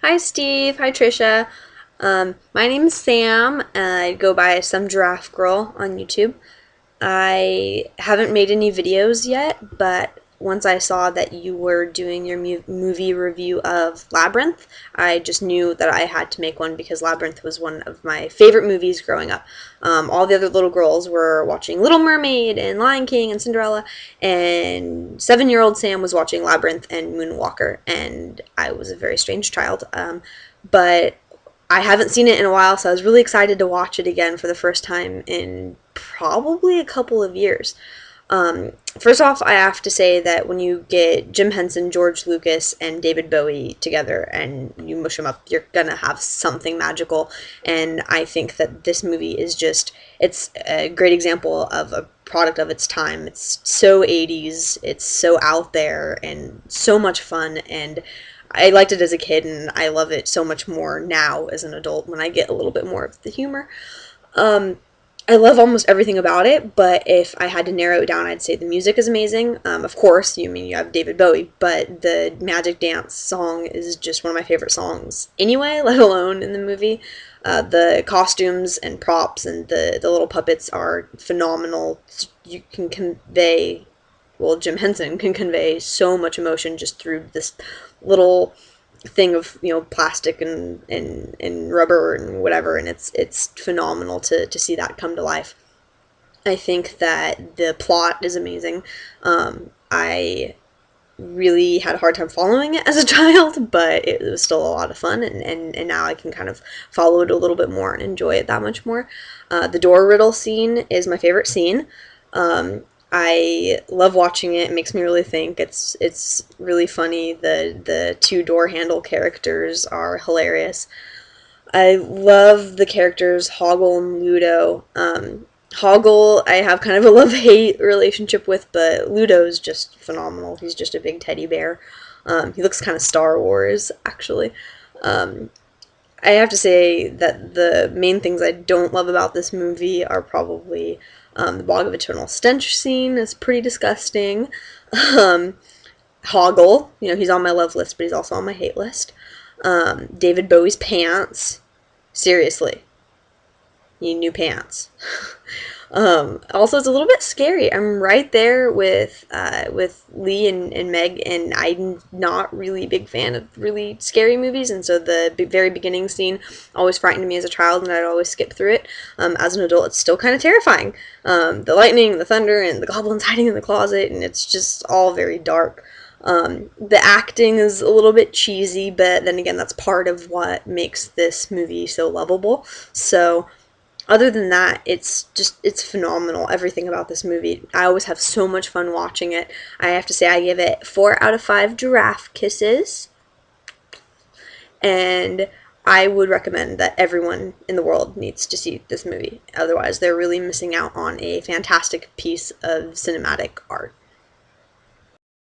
Hi, Steve. Hi, Trisha. My name's Sam. I go by Some Giraffe Girl on YouTube. I haven't made any videos yet, but once I saw that you were doing your movie review of Labyrinth, I just knew that I had to make one because Labyrinth was one of my favorite movies growing up. All the other little girls were watching Little Mermaid and Lion King and Cinderella, and 7-year-old Sam was watching Labyrinth and Moonwalker, and I was a very strange child. But I haven't seen it in a while, so I was really excited to watch it again for the first time in probably a couple of years. First off, I have to say that when you get Jim Henson, George Lucas, and David Bowie together and you mush them up, you're gonna have something magical. And I think that this movie is it's a great example of a product of its time. It's so 80s, it's so out there, and so much fun. And I liked it as a kid, and I love it so much more now as an adult when I get a little bit more of the humor. Um, I love almost everything about it, but if I had to narrow it down, I'd say the music is amazing. Of course, you have David Bowie, but the Magic Dance song is just one of my favorite songs anyway, let alone in the movie. The costumes and props and the little puppets are phenomenal. You can convey, well, Jim Henson can convey so much emotion just through this little thing of plastic and rubber and whatever, and it's phenomenal to see that come to life. I think that the plot is amazing. I really had a hard time following it as a child, but it was still a lot of fun, and now I can kind of follow it a little bit more and enjoy it that much more. The door riddle scene is my favorite scene. I love watching it. It makes me really think. It's really funny. The two door handle characters are hilarious. I love the characters Hoggle and Ludo. Hoggle, I have kind of a love-hate relationship with, but Ludo's just phenomenal. He's just a big teddy bear. He looks kind of Star Wars, actually. Um, I have to say that the main things I don't love about this movie are probably the Bog of Eternal Stench scene is pretty disgusting. Um, Hoggle, he's on my love list, but he's also on my hate list. David Bowie's pants. Seriously, you need new pants. Also, it's a little bit scary. I'm right there with Lee and Meg, and I'm not really a big fan of really scary movies, and so the very beginning scene always frightened me as a child, and I'd always skip through it. As an adult, it's still kind of terrifying. The lightning, the thunder, and the goblins hiding in the closet, and it's just all very dark. The acting is a little bit cheesy, but then again, that's part of what makes this movie so lovable. So other than that, it's phenomenal. Everything about this movie. I always have so much fun watching it. I have to say I give it 4 out of 5 giraffe kisses. And I would recommend that everyone in the world needs to see this movie. Otherwise, they're really missing out on a fantastic piece of cinematic art.